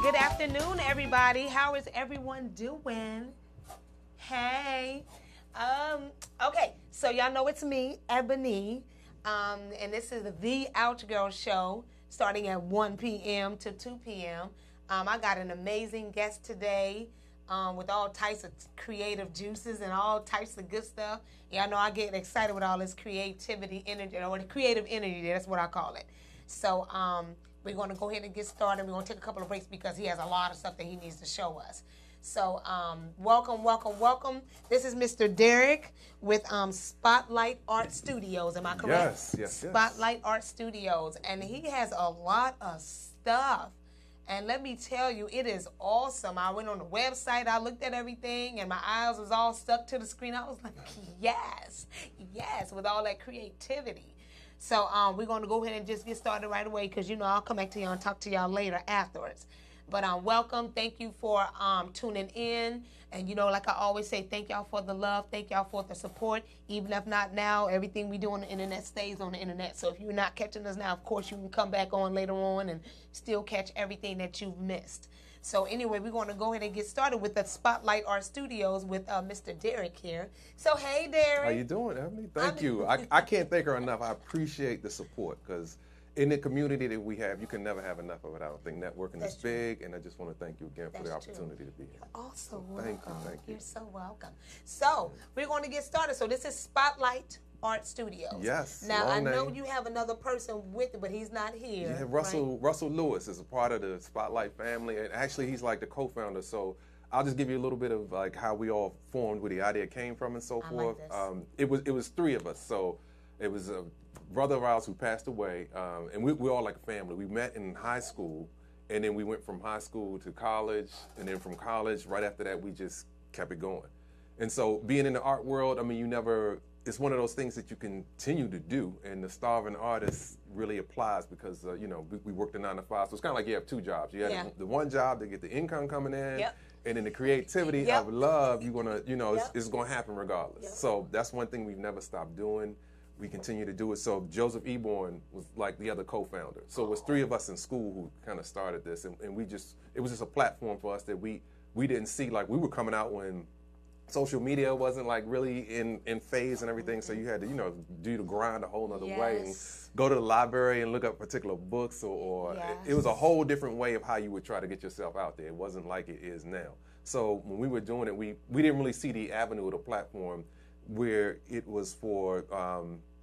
Good afternoon, everybody. How is everyone doing? Hey. Okay, so y'all know it's me, Ebony, and this is the Ouch Girl Show starting at 1 p.m. to 2 p.m. I got an amazing guest today with all types of creative juices and all types of good stuff. Y'all know I get excited with all this creativity energy, or the creative energy, that's what I call it. So we're going to go ahead and get started. We're going to take a couple of breaks because he has a lot of stuff that he needs to show us. So welcome, welcome, welcome. This is Mr. Derek with Spotlight Art Studios. Am I correct? Yes. Spotlight Art Studios. And he has a lot of stuff. And let me tell you, it is awesome. I went on the website, I looked at everything, and my eyes was all stuck to the screen. I was like, yes, with all that creativity. So we're going to go ahead and just get started right away because, you know, I'll come back to y'all and talk to y'all later afterwards. But welcome. Thank you for tuning in. And, you know, like I always say, thank y'all for the love. Thank y'all for the support. Even if not now, everything we do on the internet stays on the internet. So if you're not catching us now, of course, you can come back on later on and still catch everything that you've missed. So anyway, we're going to go ahead and get started with the Spotlight Art Studios with Mr. Derek here. So, hey, Derek. How you doing, Ebony? Thank you. I can't thank her enough. I appreciate the support because in the community that we have, you can never have enough of it. I don't think networking is big, and I just want to thank you again for the opportunity to be here. You're also so welcome. Thank you. You're so welcome. So we're going to get started. So this is Spotlight Art Studios. Yes. Now I know you have another person with it, but he's not here. Yeah, Russell Lewis is a part of the Spotlight family, and actually he's like the co-founder. So I'll just give you a little bit of like how we all formed, where the idea came from, and so forth. Like it was three of us. So it was a brother of ours who passed away, and we're all like a family. We met in high school, and then we went from high school to college, and then from college, right after that, we just kept it going. And so being in the art world, I mean, it's one of those things that you continue to do, and the starving artist really applies because, you know, we worked a 9 to 5, so it's kind of like you have two jobs. You have the one job to get the income coming in, and then the creativity of love, you're gonna, you know, it's going to happen regardless. So that's one thing we've never stopped doing. We continue to do it. So Joseph Eborn was like the other co-founder. So it was three of us in school who kind of started this, and it was just a platform for us that we didn't see. Like, we were coming out when social media wasn't like really in phase and everything, so you had to, you know, do the grind a whole nother way and go to the library and look up particular books, or it was a whole different way of how you would try to get yourself out there. It wasn't like it is now. So when we were doing it, we didn't really see the avenue of the platform where it was for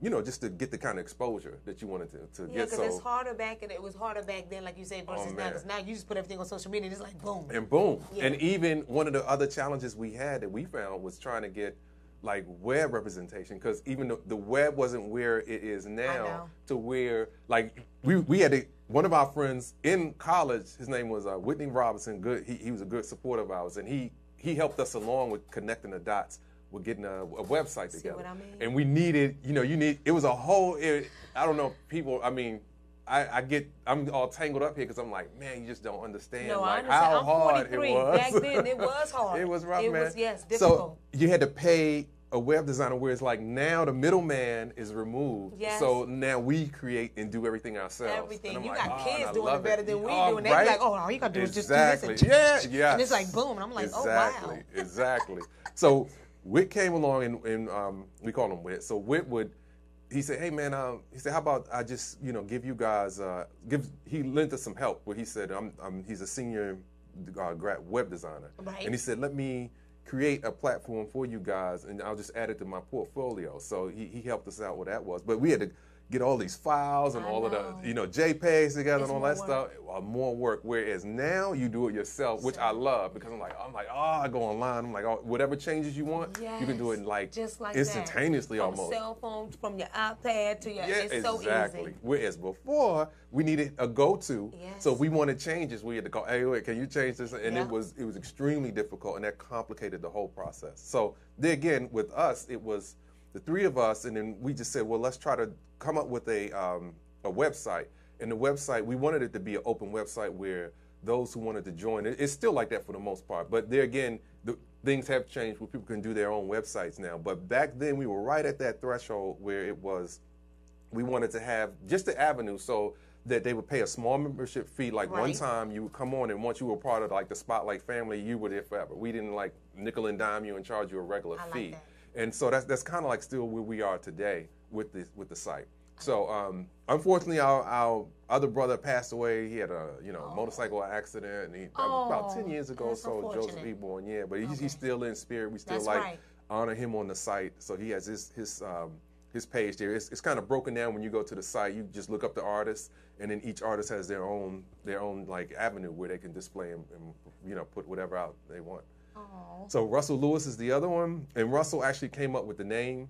you know, just to get the kind of exposure that you wanted to get. Yeah, because it's harder back, and it was harder back then, like you say, versus now. Because now you just put everything on social media, and it's like boom. And boom. Yeah. And even one of the other challenges we had that we found was trying to get like web representation, because even the web wasn't where it is now, to where like we had to, one of our friends in college, his name was Whitney Robinson. He was a good supporter of ours, and he helped us along with connecting the dots. We're getting a website together. See what I mean? And we needed, you know, it was a whole, I don't know, people, I mean, I'm all tangled up here because I'm like, man, you just don't understand how hard it was. Back then, it was hard. It was rough, man. It was, difficult. So you had to pay a web designer, where it's like now the middleman is removed. Yes. So now we create and do everything ourselves. Everything. You got kids doing it better than we do. And they're like, oh, all you got to do is just do this. And yeah. And it's like, boom. And I'm like, oh, wow. Exactly. So Whit came along, and we call him Whit. So Whit he said, hey man, he said, how about I just, you know, give you guys, he lent us some help, where he said, he's a senior web designer. Right. And he said, let me create a platform for you guys, and I'll just add it to my portfolio. So he helped us out what that was. But we had to get all these files and all of the, you know, JPEGs together and all that stuff. More work. Whereas now you do it yourself, which I love, because I'm like, I go online. I'm like, oh, whatever changes you want, you can do it in just like instantaneously, almost. From cell phone, from your iPad to your, it's so easy. Whereas before, we needed a go-to. So if we wanted changes, we had to go, hey, wait, can you change this? And it was extremely difficult, and that complicated the whole process. So there again, with us, it was the three of us, and then we just said, well, let's try to come up with a website. And the website, we wanted it to be an open website where those who wanted to join, it's still like that for the most part, but there again, things have changed where people can do their own websites now. But back then, we were right at that threshold where it was, we wanted to have just the avenue. So that they would pay a small membership fee. Like one time you would come on, and once you were part of like the Spotlight family, you were there forever. We didn't like nickel and dime you and charge you a regular fee. Like that. And so that's kind of like still where we are today with the site. So unfortunately, our other brother passed away. He had a motorcycle accident, and about 10 years ago. So Joseph Eborn, yeah, but he's still in spirit. We still honor him on the site. So he has his page there. It's kind of broken down when you go to the site. You just look up the artist, and then each artist has their own like avenue where they can display and put whatever out they want. Aww. So Russell Lewis is the other one, and Russell actually came up with the name.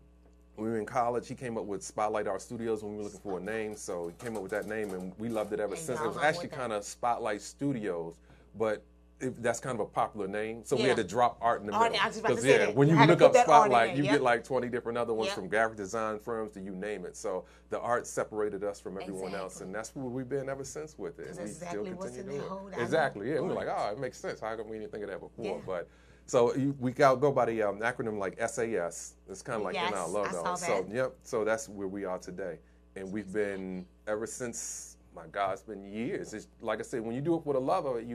When we were in college, he came up with Spotlight Art Studios when we were looking for a name. So he came up with that name, and we loved it ever since. It was actually kind of Spotlight Studios, but that's kind of a popular name. So we had to drop art in the middle. Because when you look up Spotlight, you get like 20 different other ones from graphic design firms to you name it. So the art separated us from everyone else, and that's where we've been ever since with it. And we still continue to do it. Exactly, yeah. We were like, oh, it makes sense. How come we didn't think of that before? But so we go by the acronym like SAS. It's kind of like in our logo. I saw that. So that's where we are today. And we've been ever since, my God, it's been years. It's, like I said, when you do it with a love of it,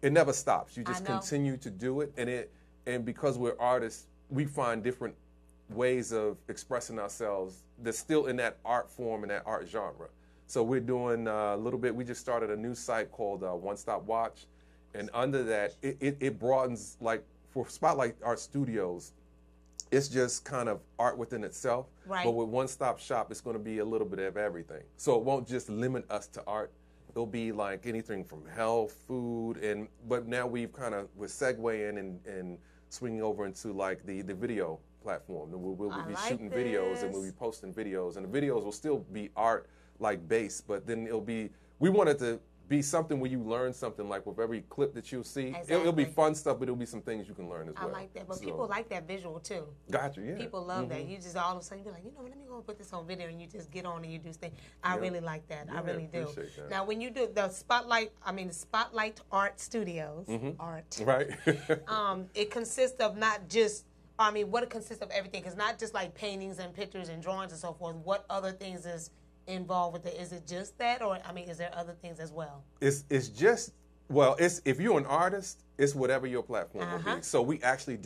it never stops. You just continue to do it. And because we're artists, we find different ways of expressing ourselves that's still in that art form and that art genre. So we're doing a little bit. We just started a new site called One Stop Watch. And under that, it broadens, like for Spotlight Art Studios, it's just kind of art within itself. Right. But with One Stop Shop, it's going to be a little bit of everything. So it won't just limit us to art. It'll be like anything from health, food, but now we're segueing and swinging over into like the video platform. We'll be shooting videos, and we'll be posting videos, and the videos will still be art like base, but then we want it to be something where you learn something, like with every clip that you'll see. Exactly. It'll be fun stuff, but it'll be some things you can learn as well. I like that. But people like that visual too. Gotcha, yeah. People love that. You just all of a sudden be like, let me go put this on video, and you just get on and you do things. I really like that. Yeah, I really do. That. Now, when you do the Spotlight Art Studios, art. Right. It consists of not just, what it consists of everything. It's not just like paintings and pictures and drawings and so forth. What other things is involved with it? Is it just that, or is there other things as well? It's just, well, if you're an artist, it's whatever your platform will be. So we actually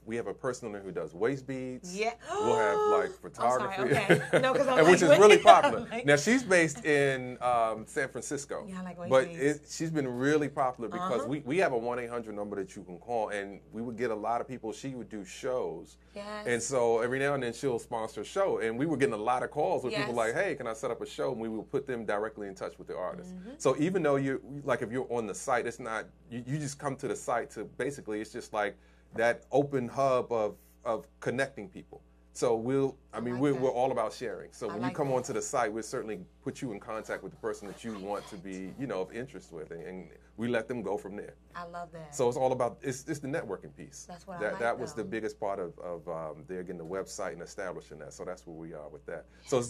we have a person on there who does waist beads. Yeah. We'll have like photography. I'm sorry, okay. No, which is really popular. Now she's based in San Francisco. Yeah, I like waist but beads. She's been really popular because we have a 1-800 number that you can call, and we would get a lot of people. She would do shows. Yes. And so every now and then she'll sponsor a show, and we were getting a lot of calls with people like, hey, can I set up a show? And we will put them directly in touch with the artist. So even though if you're on the site, it's not, you just come to the site to basically, it's just like that open hub of connecting people. So we're all about sharing. So when you come onto the site, we'll certainly put you in contact with the person that you want to be, of interest with, and we let them go from there. I love that. So it's all about, it's the networking piece. That's what I like. That was the biggest part of they're getting the website and establishing that. So that's where we are with that.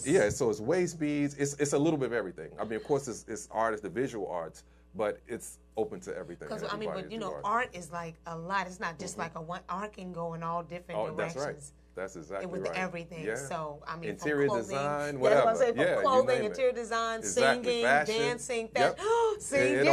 Yes. So it's waist beads. It's a little bit of everything. Of course, it's art, it's the visual arts, but it's open to everything. Because art is like a lot. It's not just like art can go in all different directions. That's right. That's exactly with right. Everything. Yeah. So interior from clothing, design, whatever. That's what I'm saying. From clothing, interior design, singing, fashion, dancing, singing.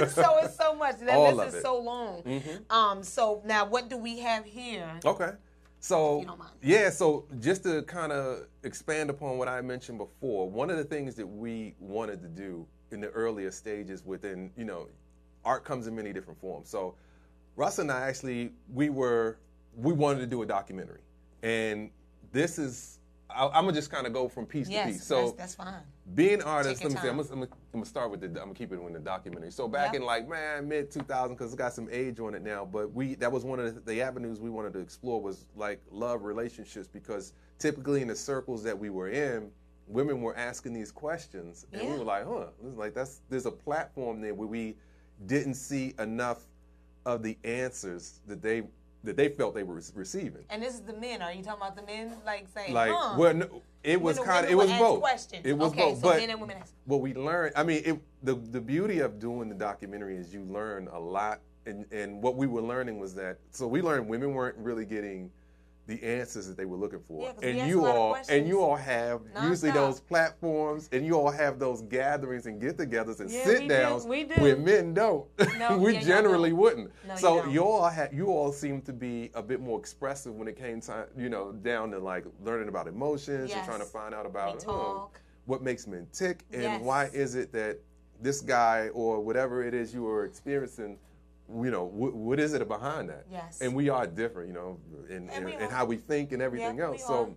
So it's so much. All this is so long. So now, what do we have here? Okay. So if you don't mind. So just to kind of expand upon what I mentioned before, one of the things that we wanted to do in the earlier stages within, art comes in many different forms. So Russ and I actually, we wanted to do a documentary. And this is, I'm going to just kind of go from piece to piece. So that's fine. Being artists, let me say, I'm going to start with I'm going to keep it in the documentary. So back in mid-2000, because it's got some age on it now, but that was one of the avenues we wanted to explore was like love relationships, because typically in the circles that we were in, women were asking these questions, and we were like, this is like, there's a platform there where we didn't see enough of the answers that they felt they were receiving. And this is the men. Are you talking about the men, saying, Well, no, it was both. Questions. It was both. So but men and women ask. What we learned, the beauty of doing the documentary is you learn a lot, and what we were learning was that, so we learned women weren't really getting the answers that they were looking for. Yeah, and you all have usually those platforms, and you all have those gatherings and get-togethers and sit-downs where men don't. No, we generally wouldn't. No, so you all seem to be a bit more expressive when it came time, down to like learning about emotions and trying to find out about what makes men tick and why is it that this guy or whatever it is you were experiencing, what is it behind that? Yes. And we are different, in how we think and everything else. So,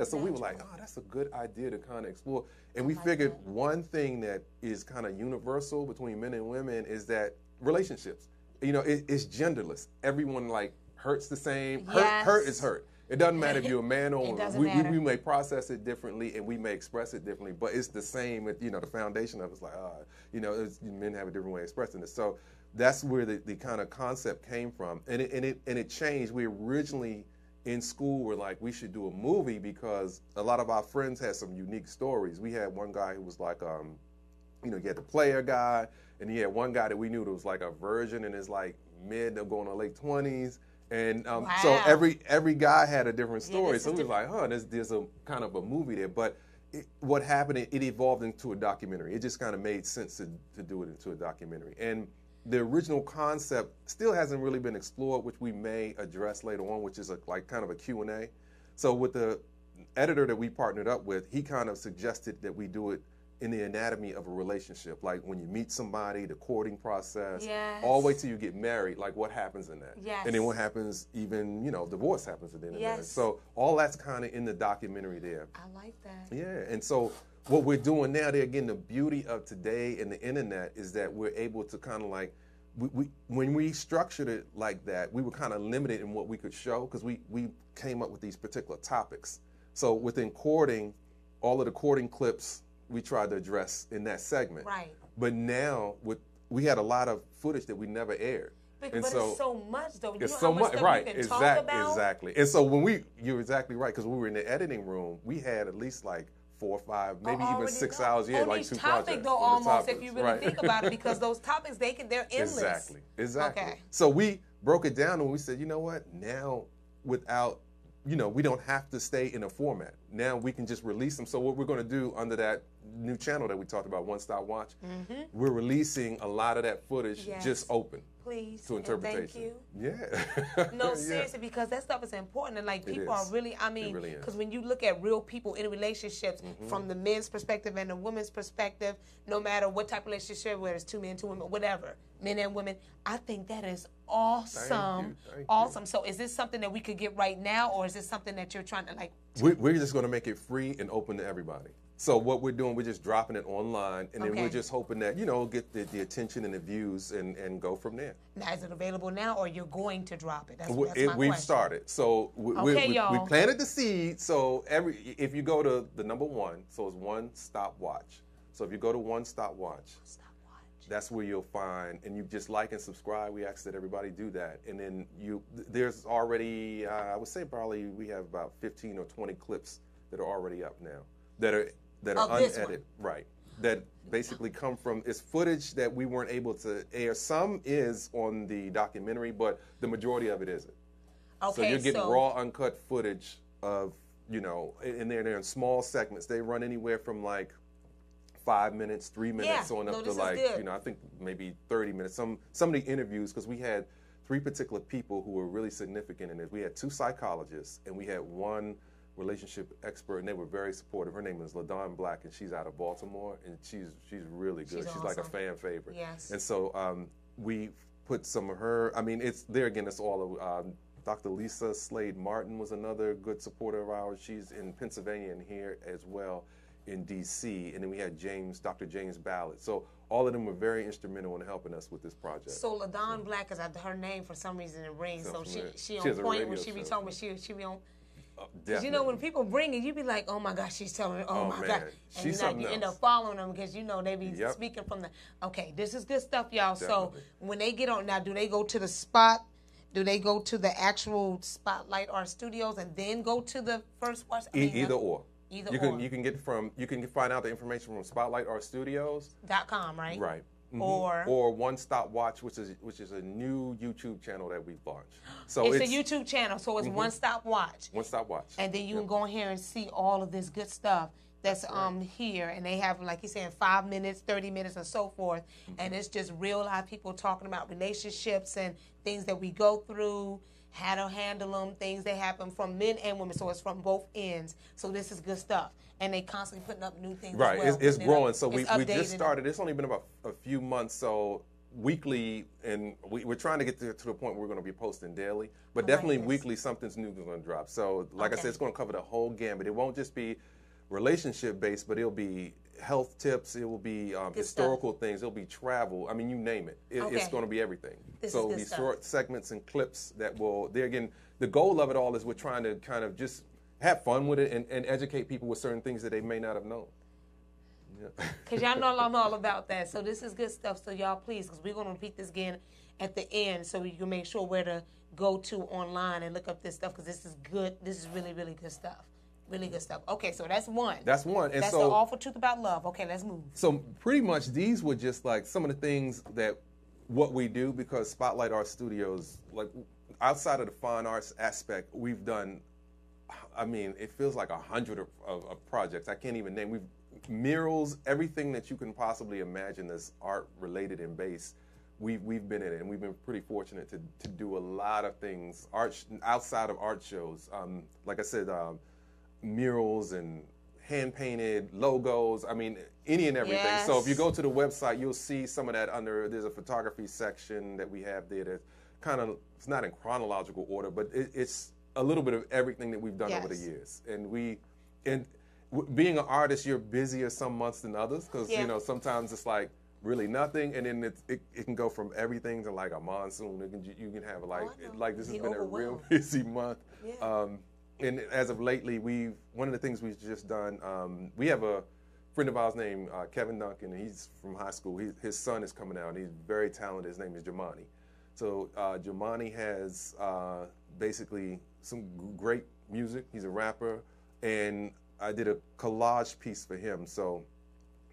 so we were like, that's a good idea to kind of explore. And we figured one thing that is kind of universal between men and women is that relationships, it's genderless. Everyone like hurts the same. Hurt is hurt. It doesn't matter if you're a man or woman. We may process it differently and we may express it differently, but it's the same. The foundation of it's like, men have a different way of expressing it. So that's where the kind of concept came from, and it changed. We originally in school were like, we should do a movie because a lot of our friends had some unique stories. We had one guy who was like, you had the player guy, and he had one guy that we knew that was like a virgin in his like mid to going to late 20s. And so every guy had a different story. So we were like, there's a kind of a movie there. But what happened, it evolved into a documentary. It just kind of made sense to do it into a documentary. And the original concept still hasn't really been explored, which we may address later on, which is like kind of a Q&A. So with the editor that we partnered up with, he kind of suggested that we do it in the anatomy of a relationship, like when you meet somebody, the courting process, all the way till you get married, like what happens in that. And then what happens even, divorce happens at the end of that. So all that's kind of in the documentary there. I like that. Yeah, and so what we're doing now, there again, the beauty of today and the internet is that we're able to kind of like, when we structured it like that, we were kind of limited in what we could show because we came up with these particular topics. So within courting, all of the courting clips, we tried to address in that segment. Right. But now we had a lot of footage that we never aired. But it's so much though. You know so how much stuff right. you can talk about? Exactly. And so you're exactly right, because when we were in the editing room, we had at least like 4 or 5, maybe even 6 hours. Yeah, like 2 projects. Though, almost, if you really think about it, because those topics they're endless. Exactly. Okay. So we broke it down and we said, you know what? Now without we don't have to stay in a format. Now we can just release them. So what we're going to do under that new channel that we talked about, One Stop Watch, we're releasing a lot of that footage just open. Please. To interpretation. Thank you. Yeah. No, seriously, because that stuff is important. And like people are really, because when you look at real people in relationships from the men's perspective and the woman's perspective, no matter what type of relationship, whether it's 2 men, 2 women, whatever, men and women, I think that is awesome. Thank you. So is this something that we could get right now, or is this something that you're trying to like? We're just going to make it free and open to everybody. So what we're doing, we're just dropping it online, and then we're just hoping that, get the attention and the views and go from there. Now, is it available now, or you're going to drop it? That's my we've question. started. So we planted the seed. So if you go to the number 1, so it's One Stop Watch. So if you go to One Stop Watch, that's where you'll find, and you just like and subscribe. We ask that everybody do that. And then there's already, I would say probably we have about 15 or 20 clips that are already up now that are unedited, right? That basically come from, it's footage that we weren't able to air. Some is on the documentary, but the majority of it isn't. Okay, so you're getting raw, uncut footage of, and they're in small segments. They run anywhere from like 5 minutes, 3 minutes, on up to like, I think maybe 30 minutes. Some of the interviews, because we had 3 particular people who were really significant in it. We had 2 psychologists, and we had 1 relationship expert, and they were very supportive. Her name is LaDawn Black, and she's out of Baltimore, and she's really good. She's awesome. Like a fan favorite. Yes. And so we put some of her. It's there again. It's all of Dr. Lisa Slade Martin was another good supporter of ours. She's in Pennsylvania and here as well in D.C. And then we had Dr. James Ballard. So all of them were very instrumental in helping us with this project. So LaDawn Black is her name for some reason it rings. So she on point when she be talking, but she be on. Because when people bring it, you be like, oh my gosh, she's telling me, oh my God. And you end up following them because they be speaking from this is good stuff, y'all. Definitely. So when they get on, now do they go to the spot? Do they go to the actual Spotlight Art Studios and then go to the first watch? Either or. You can find out the information from SpotlightArtStudios.com, right? Right. or One Stop Watch, which is a new YouTube channel that we've launched. So it's a YouTube channel, so it's One Stop Watch. One Stop Watch. And then you can go in here and see all of this good stuff that's here, and they have, like you're saying, 5 minutes, 30 minutes, and so forth. And it's just real live people talking about relationships and things that we go through, how to handle them, things that happen from men and women. So it's from both ends. So this is good stuff. And they constantly putting up new things. Right, as well. it's growing. So we updated. just started. It's only been about a few months. So weekly, and we're trying to get to the point where we're going to be posting daily. But definitely weekly, something's new is going to drop. So like I said, it's going to cover the whole gamut. It won't just be relationship based, but it'll be health tips, it will be historical things, it'll be travel. I mean, you name it. It's going to be everything. So these short segments and clips that will, there again, the goal of it all is we're trying to kind of just have fun with it and educate people with certain things that they may not have known. Because y'all know I'm all about that. So this is good stuff. So y'all please, because we're going to repeat this again at the end so you can make sure where to go to online and look up this stuff, because this is good. This is really, really good stuff. Really good stuff. Okay, so that's one. That's one. And that's so, the awful truth about love. Okay, let's move. So pretty much these were just like some of the things that what we do, because Spotlight Art Studios, like outside of the fine arts aspect, we've done, I mean, it feels like 100 of projects. I can't even name. We've murals, everything that you can possibly imagine that's art related and based. We've been in it, and we've been pretty fortunate to do a lot of things outside of art shows. Like I said, murals and hand-painted logos, I mean, any and everything. Yes. So if you go to the website, you'll see some of that there's a photography section that we have there that kind of, it's not in chronological order, but it's a little bit of everything that we've done over the years. And being an artist, you're busier some months than others, because, you know, sometimes it's like really nothing, and then it can go from everything to like a monsoon. You can have like this has been a real busy month. Yeah. And as of lately, one of the things we've just done, we have a friend of ours named Kevin Duncan, and he's from high school. His son is coming out, and he's very talented. His name is Jamani. So Jamani has basically some great music. He's a rapper, and I did a collage piece for him. So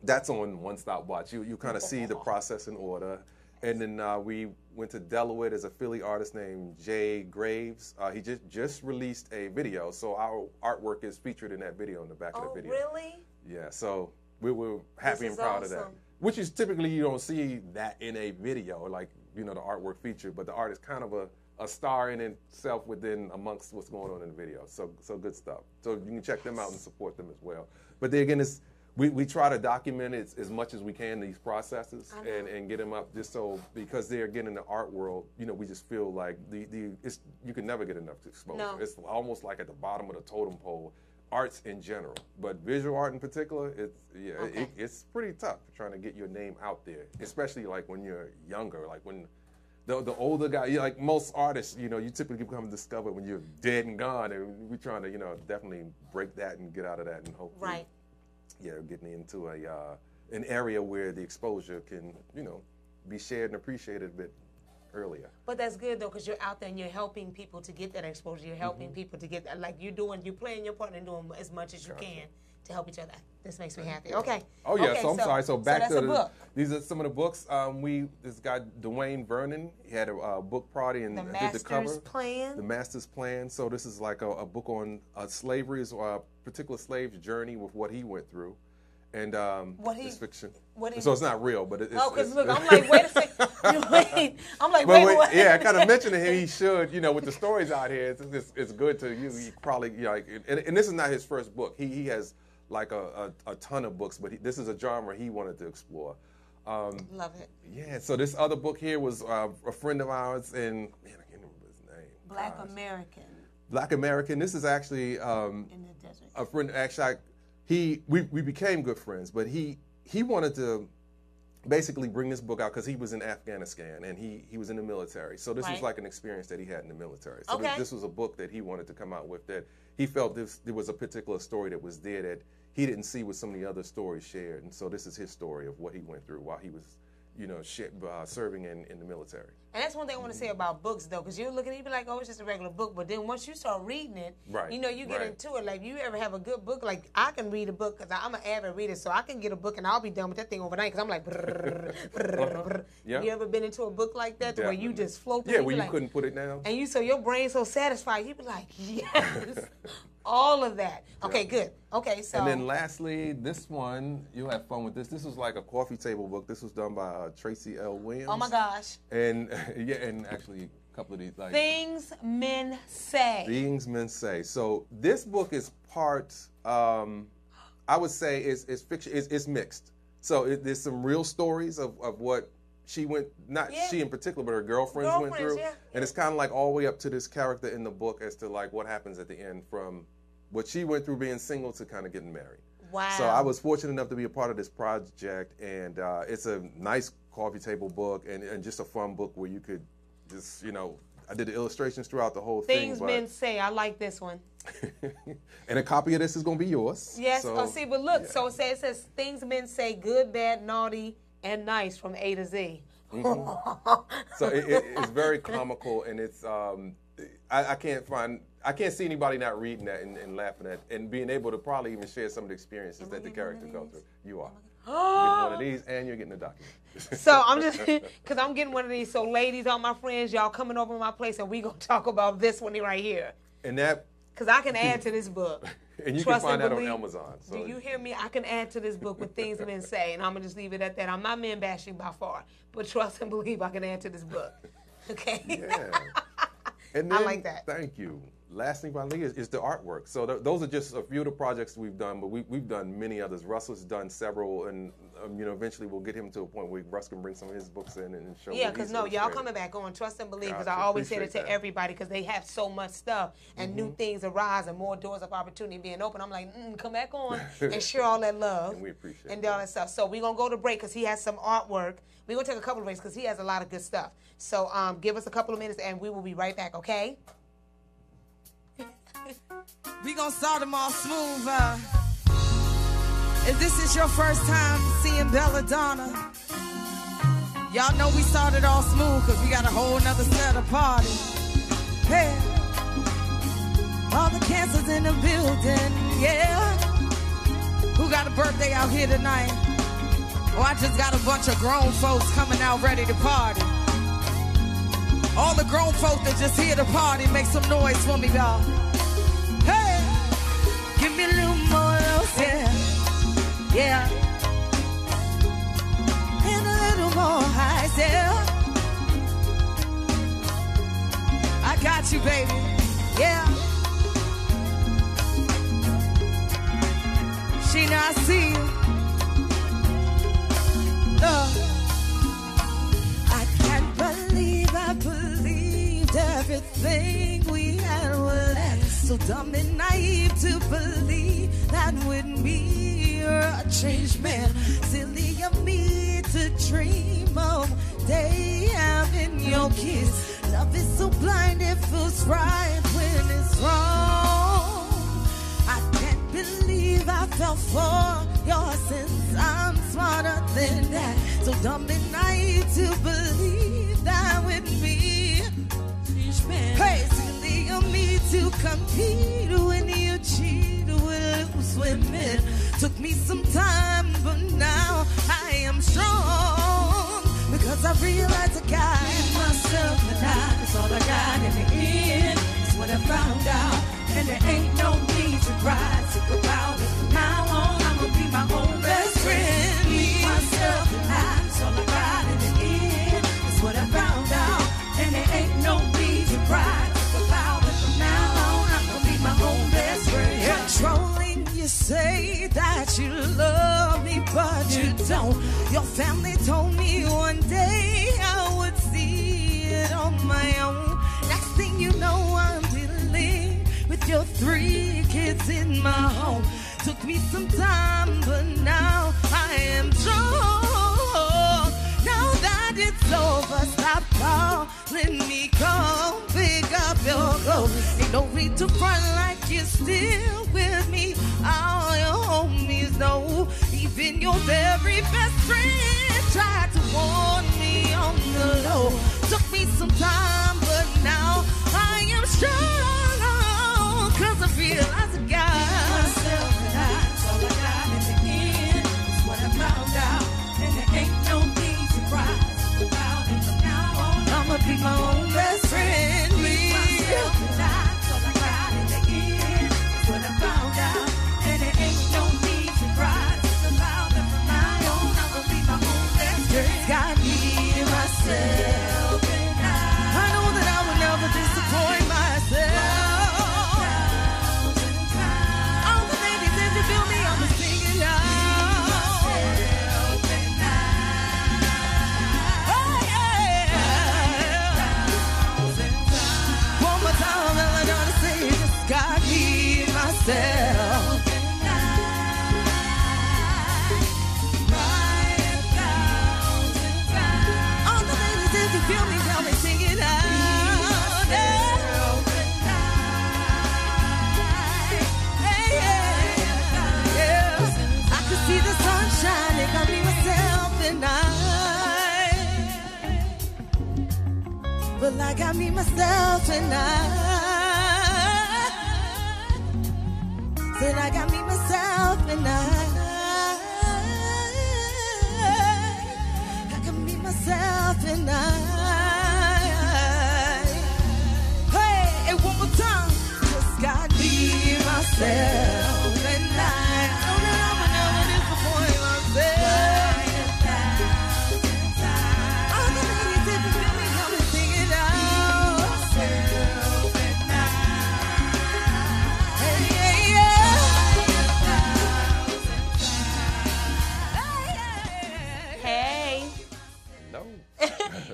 that's on One Stop Watch. You kind of see the process in order. And then we went to Delaware. There's a Philly artist named Jay Graves. He just released a video, so our artwork is featured in that video, in the back of the video. Oh, really? Yeah, so we were happy and proud of that. Which is typically, you don't see that in a video, like, you know, the artwork featured, but the art is kind of a star in itself amongst what's going on in the video. So good stuff. So you can check them out and support them as well. But then again, we try to document it as much as we can, these processes, and get them up, just so, because they're getting in the art world, you know, we just feel like you can never get enough exposure. No. It's almost like at the bottom of the totem pole, arts in general, but visual art in particular, it's pretty tough trying to get your name out there, especially like when you're younger, like when the older guy, like most artists, you know, you typically become discovered when you're dead and gone, and we're trying to, you know, definitely break that and get out of that, and hopefully, getting into an area where the exposure can, you know, be shared and appreciated a bit earlier. But that's good though, because you're out there and you're helping people to get that exposure. You're helping people to get that, like you're playing your part and doing as much as you can to help each other. This makes me happy. Okay. Oh yeah. Okay, so I'm sorry. So back to book. These are some of the books. This guy Dwayne Vernon, he had a book party and did the cover. The Master's Plan. So this is like a book on slavery, is a particular slave's journey with what he went through. And it's fiction. So it's not real, but it's... Oh, because look, I'm like, wait a second. I'm like, wait. Yeah, I kind of mentioned to him he should, you know, with the stories out here, it's good to, he probably, you know, like, and this is not his first book. He has like a ton of books, but this is a genre he wanted to explore. Love it. Yeah, so this other book here was a friend of ours, and, man, I can't remember his name. Black American. This is actually in the desert. A friend, actually, we became good friends, but he wanted to basically bring this book out because he was in Afghanistan and he was in the military. So this was like an experience that he had in the military. So this was a book that he wanted to come out with, that he felt there was a particular story that was there that he didn't see with some of the other stories shared. And so this is his story of what he went through while he was, you know, serving in the military. And that's one thing I want to say about books, though, because you look at it, you be like, oh, it's just a regular book. But then once you start reading it, you know, you get into it. Like, you ever have a good book? Like, I can read a book because I'm an avid reader, so I can get a book and I'll be done with that thing overnight because I'm like, You ever been into a book like that where you just float through? Yeah, where you couldn't put it down. And so your brain's so satisfied, you be like, yes, all of that. Okay, good. Okay, so. And then lastly, this one, you'll have fun with this. This was like a coffee table book. This was done by Tracy L. Williams. Oh my gosh. And and actually a couple of these like Things Men Say. Things Men Say. So this book is part, I would say, is fiction. It's mixed. So there's some real stories of what she went, not she in particular, but her girlfriends went through. Yeah. And it's kind of like all the way up to this character in the book as to like what happens at the end from what she went through being single to kind of getting married. Wow. So I was fortunate enough to be a part of this project, and it's a nice coffee table book and just a fun book where you could just, you know, I did the illustrations throughout the whole thing. Things Men Say. I like this one. And a copy of this is going to be yours. Yes. So, see, but look. So it says Things Men Say, good, bad, naughty, and nice from A to Z. So it's very comical, and it's I can't see anybody not reading that and laughing at and being able to probably even share some of the experiences that the characters go through. You are. You're getting one of these, and you're getting a document. So I'm just, because I'm getting one of these. So ladies, all my friends, y'all coming over to my place, and we going to talk about this one right here. And that. Because I can add to this book. And you can find that on Amazon. So. Do you hear me? I can add to this book with Things Men Say, and I'm going to just leave it at that. I'm not men bashing by far, but trust and believe I can add to this book. Okay? Yeah. And then, I like that. Thank you. Last thing about Leah is the artwork. So those are just a few of the projects we've done, but we've done many others. Russell's done several, and you know, eventually we'll get him to a point where Russ can bring some of his books in and show. Yeah, because y'all coming back on Trust and Believe, because I always say it to everybody, because they have so much stuff and new things arise and more doors of opportunity being open. I'm like, come back on and share all that love. And we appreciate and all that stuff. So we're gonna go to break because he has some artwork. We're gonna take a couple of breaks because he has a lot of good stuff. So give us a couple of minutes and we will be right back. Okay. We gonna start them all smooth. If this is your first time seeing Belladonna, y'all know we started all smooth because we got a whole nother set of party. Hey, all the cancers in the building, yeah. Who got a birthday out here tonight? Oh, I just got a bunch of grown folks coming out ready to party. All the grown folk that just here to party, make some noise for me, y'all. Hey, give me a little more love, yeah. And a little more high, yeah. I got you, baby, yeah. Sheena, I see you. I can't believe I believed everything we had was last. So dumb and naive to believe that with me you're a changed man. Silly of me to dream of day having your kiss. Love is so blind, it feels right when it's wrong. I can't believe I fell for your sins. I'm smarter than that. So dumb and naive to believe that with me. Hey, silly of me to compete when you cheat with loose women. Took me some time, but now I am strong. Because I realized I got myself and that's all I got in the end. That's what I found out. And there ain't no need to cry, sick about it. From now on, I'm gonna be my own best friend. Me, myself, and that's all I got in the end. That's what I found out. And there ain't no need to cry, sick about it. From now on, I'm gonna be my own best friend. Controlling, you say that you love me, but you don't. Your family told me one day I would see it on my own. Next thing you know, I'm dealing with your 3 kids in my home. Took me some time, but now I am strong. Now that it's over, stop calling me, come pick up your clothes. Ain't no need to run like you're still with me. All your homies know, even your very best friend tried to warn me on the low. took me some time, but now I am strong, 'cause I realize I got myself, and that's all I got in the end. That's what I found out, and there ain't no need to cry about it. From now on, I'ma be my own best friend. Myself, and that's all I got in the end. That's what I found out, and there ain't no need to cry about it. From now on, I'ma be my own best friend. It's got me, myself, and I know that I will never disappoint myself. All the ladies, if you feel me, I'ma sing it out. Oh, yeah. One more time, and I gotta say, it's got me, myself. All the ladies, if you feel me, tell me, sing it out. Hey, yeah. I could see the sunshine, it got me, myself, and I. Well, I got me, myself, and I. Said I got me, myself, and I got me, myself, and I. Hey, and one more time. Just got me, myself, and I. Know that I would never disappoint myself. All the ladies, if you feel me, come and sing it out. Myself, and I. Hey, Hey, No.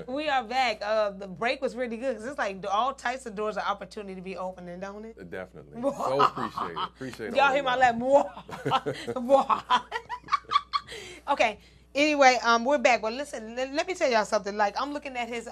we are back. The break was really good because it's like all types of doors of opportunity to be opening, don't it? Definitely. So appreciate it. Appreciate it. Y'all hear my laugh? Okay. Anyway, we're back. But listen, let me tell y'all something. Like, I'm looking at his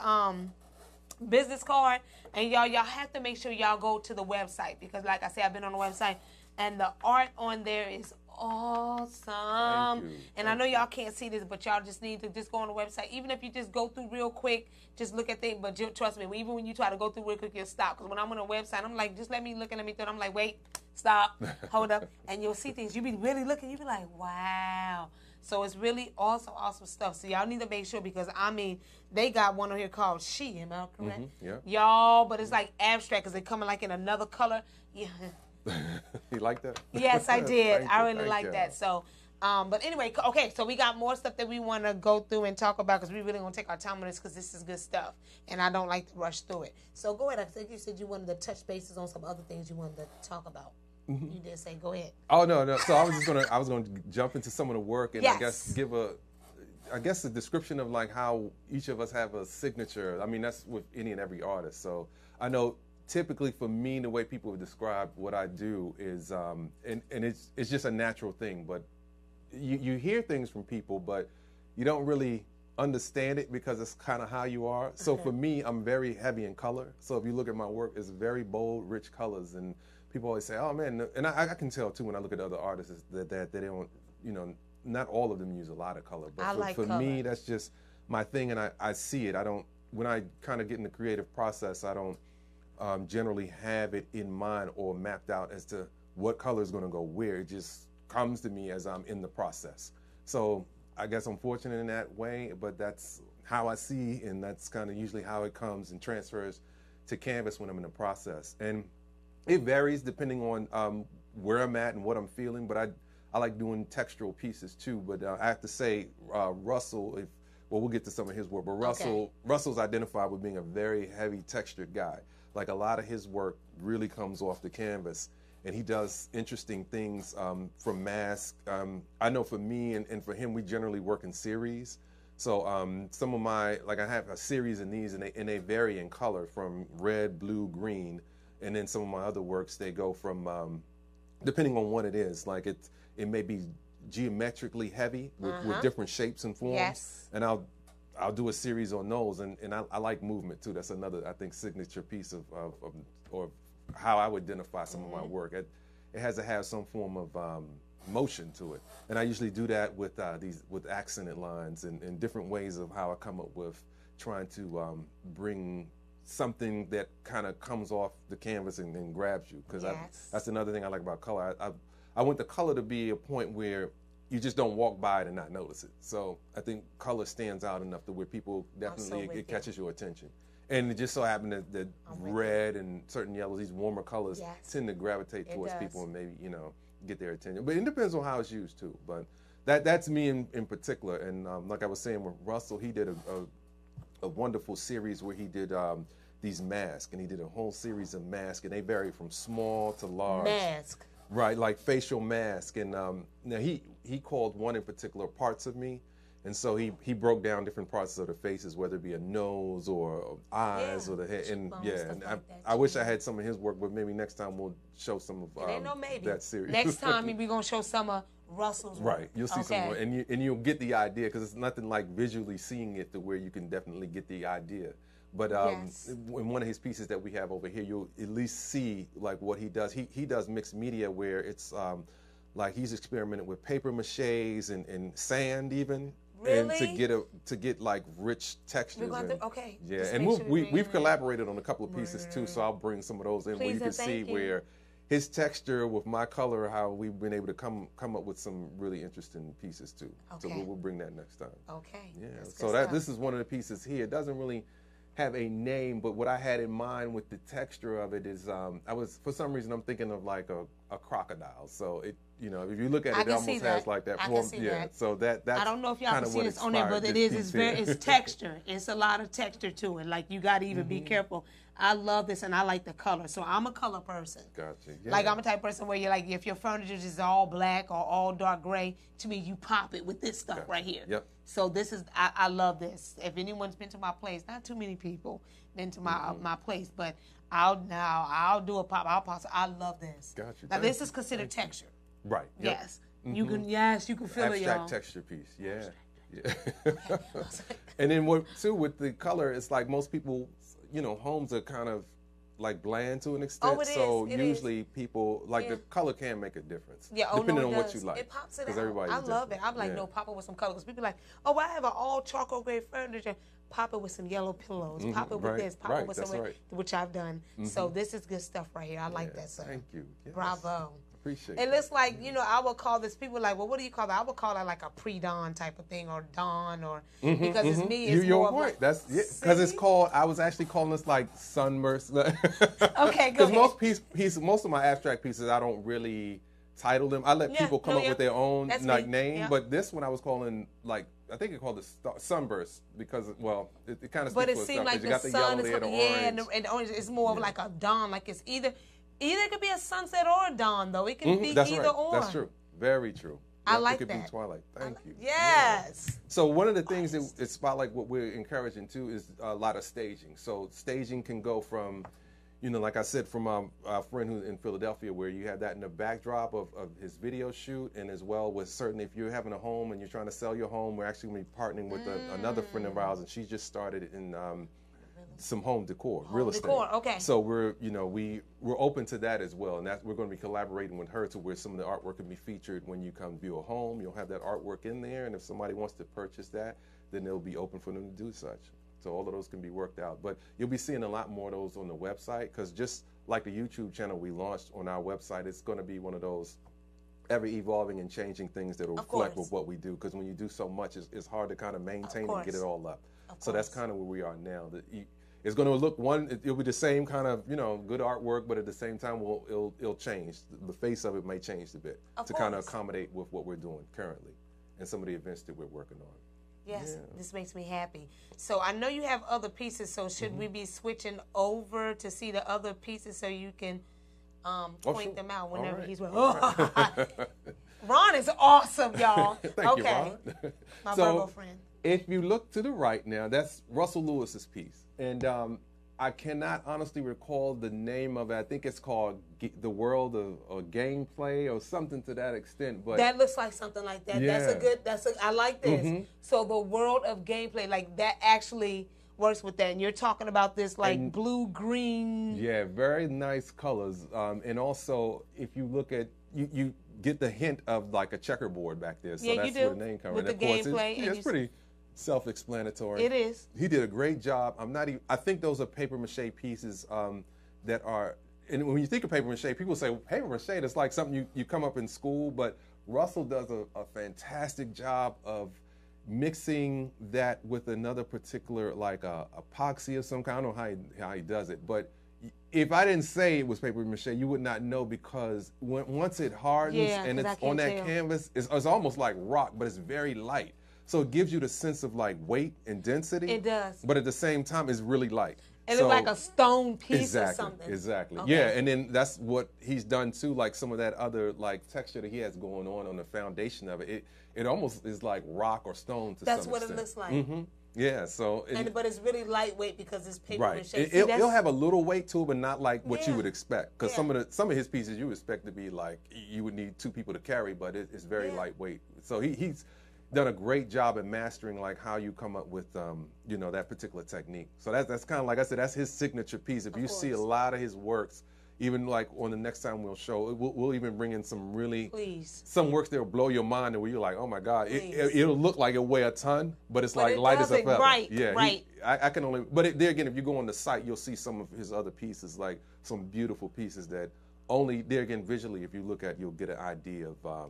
business card, and y'all have to make sure y'all go to the website because, like I said, I've been on the website, and the art on there is awesome. Thank you. And I know y'all can't see this, but y'all just need to just go on the website. Even if you just go through real quick, just look at things. But trust me, even when you try to go through real quick, you'll stop. Because when I'm on a website, I'm like, just let me look and let me through it. I'm like, wait, stop, hold up. And you'll see things. You be really looking. You be like, wow. So it's really awesome stuff. So y'all need to make sure because, I mean, they got one on here called She. Am I correct? Mm-hmm, yeah. Y'all, but it's like abstract because they coming like in another color. Yeah. You like that? Yes, I did. Thank I you, really thank like you. that. So, but anyway, okay, so we got more stuff that we want to go through and talk about because we really want to take our time on this because this is good stuff. And I don't like to rush through it. So go ahead. I think you said you wanted to touch bases on some other things you wanted to talk about. Mm-hmm. You did say, go ahead. Oh, no. So I was going to jump into some of the work and Yes. I guess give a description of like how each of us have a signature. I mean, that's with any and every artist. So I know typically for me, the way people would describe what I do is, and it's just a natural thing, but you hear things from people, but you don't really understand it because it's kind of how you are. So for me, I'm very heavy in color. So if you look at my work, it's very bold, rich colors, and people always say, "Oh man," and I can tell too when I look at other artists that they don't, not all of them use a lot of color. But for me, that's just my thing, and I see it. When I kind of get in the creative process, I don't generally have it in mind or mapped out as to what color is going to go where. It just comes to me as I'm in the process. So I guess I'm fortunate in that way, but that's how I see, and that's kind of usually how it comes and transfers to canvas when I'm in the process. And it varies depending on where I'm at and what I'm feeling, but I like doing textural pieces too. But I have to say, Russell, we'll get to some of his work, but Russell's identified with being a very heavy textured guy. Like a lot of his work really comes off the canvas, and he does interesting things from mask. I know for me and for him, we generally work in series. So some of I have a series in these, and they vary in color from red, blue, green, and then some of my other works, they go from, depending on what it is, like it may be geometrically heavy with different shapes and forms. Yes. And I'll do a series on those, and I like movement too. That's another, I think, signature piece of or how I would identify some of my work. It has to have some form of motion to it, and I usually do that with accented lines and different ways of how I come up with trying to bring something that kind of comes off the canvas and grabs you. Because that's another thing I like about color. I want the color to be a point where you just don't walk by it and not notice it. So I think color stands out enough to where people definitely, it catches your attention. And it just so happened that red and certain yellows, these warmer colors, tend to gravitate towards people and maybe, get their attention. But it depends on how it's used too. But that's me in particular. And like I was saying with Russell, he did a wonderful series where he did these masks. And he did a whole series of masks. And they vary from small to large. Mask. Right, like facial mask. And now he called one in particular Parts of Me. And so he broke down different parts of the faces, whether it be a nose or eyes or the head. And and I wish I had some of his work, but maybe next time we'll show some of that series. Next time we're going to show some of Russell's work. Right, you'll see some more. And you'll get the idea, because it's nothing like visually seeing it to where you can definitely get the idea. But in one of his pieces that we have over here, you'll at least see like what he does. He does mixed media where it's like he's experimented with paper maches and sand even. Really? And to get like rich textures. Yeah, and we've collaborated on a couple of pieces too, so I'll bring some of those in where you can see where his texture with my color, how we've been able to come up with some really interesting pieces too. So we'll bring that next time. Okay. Yeah. So this is one of the pieces here. It doesn't really have a name, but what I had in mind with the texture of it is for some reason I'm thinking of like a crocodile. So it, if you look at it, it almost has like that form. That. So that's I don't know if y'all can see this on there, but it's texture. It's a lot of texture to it. Like you got to even be careful. I love this and I like the color. So I'm a color person. Gotcha. Yeah. Like I'm a type of person where you're like, if your furniture is all black or all dark gray, to me you pop it with this stuff right here. Yep. So this is, I love this. If anyone's been to my place, not too many people been to my place, but I'll do a pop. I love this. Gotcha. Now this is considered texture. Right. Yep. Yes. You can feel it, y'all. Abstract texture piece. Yeah. Yeah. And then with the color, it's like most people, homes are kind of like bland to an extent. Oh, it so is. usually people the color can make a difference. Yeah, depending on it what you like. It pops it out. Everybody's I love it. I'm like, no, pop it with some color. Because people are like, oh, I have an all charcoal gray furniture. Pop it with some yellow pillows. Pop it with this. Pop it with some which I've done. So this is good stuff right here. I like that, sir. Thank you. Yes. Bravo. Appreciate it. It looks like, I would call this, people like, well, what do you call that? I would call that like a pre-dawn type of thing, or dawn, or because it's me. It's You're more right. That's because it's called. I was actually calling this like sunburst. Okay, go ahead. Because most of my abstract pieces, I don't really title them. I let people come up with their own name. Yeah. But this one I was calling I think it called it sunburst because it kind of. But it seemed like the sun is and the orange is more of like a dawn. Like it's either it could be a sunset or a dawn, though. It can be either or. That's true. Very true. I like that. It could be twilight. Thank you. Yes. Yeah. So one of the things that Spotlight, what we're encouraging too, is a lot of staging. So staging can go from, like I said, from our friend who's in Philadelphia, where you have that in the backdrop of his video shoot, and as well with certainly if you're having a home and you're trying to sell your home, we're actually going to be partnering with another friend of ours, and she just started in some home decor, real estate. Okay. So we're open to that as well, and we're going to be collaborating with her to where some of the artwork can be featured when you come view a home. You'll have that artwork in there, and if somebody wants to purchase that, then it'll be open for them to do such. So all of those can be worked out. But you'll be seeing a lot more of those on the website, because just like the YouTube channel we launched on our website, it's going to be one of those ever evolving and changing things that will reflect with what we do. Because when you do so much, it's hard to kind of maintain and get it all up. So that's kind of where we are now. It's going to look it'll be the same kind of good artwork, but at the same time it'll change. The face of it may change a bit to kind of accommodate with what we're doing currently and some of the events that we're working on. Yes, this makes me happy. So I know you have other pieces, so should we be switching over to see the other pieces so you can point them out whenever he's with? Ron is awesome, y'all. Thank you, Ron. My Virgo friend. If you look to the right now, that's Russell Lewis's piece. And I cannot honestly recall the name of it. I think it's called The World of Gameplay or something to that extent. But that looks like something like that. Yeah. I like this. So The World of Gameplay, like that actually works with that. And you're talking about this like blue, green. Yeah, very nice colors. And also, if you look at, you get the hint of like a checkerboard back there. So that's where the name comes. With the gameplay. It's pretty. self-explanatory. It is. He did a great job. I think those are paper mache pieces that are, and when you think of paper mache, people say, well, paper mache, that's like something you come up in school, but Russell does a fantastic job of mixing that with another particular, like epoxy of some kind. I don't know how he does it, but if I didn't say it was paper mache, you would not know, because once it hardens and it's on that canvas, it's almost like rock, but it's very light. So it gives you the sense of like weight and density. It does. But at the same time, it's really light. It looks like a stone piece or something. Exactly. Okay. Yeah, and then that's what he's done too, like some of that other like texture that he has going on the foundation of it. It almost is like rock or stone to some extent. That's what it looks like. Mm-hmm. Yeah, so... but it's really lightweight because it's paper mache. It'll have a little weight to it, but not like what you would expect. Because some of his pieces you expect to be like, you would need 2 people to carry, but it's very lightweight. So he's done a great job at mastering like how you come up with, that particular technique. So that's kind of, like I said, that's his signature piece. If you see a lot of his works, even like on the next time we'll show, we'll even bring in some some works that will blow your mind, and where you're like, oh my God, it'll look like it weigh a ton, but it's like light as a feather. Right. I can only, but there again, if you go on the site, you'll see some of his other pieces, like some beautiful pieces that only, there again, visually, if you look at, you'll get an idea of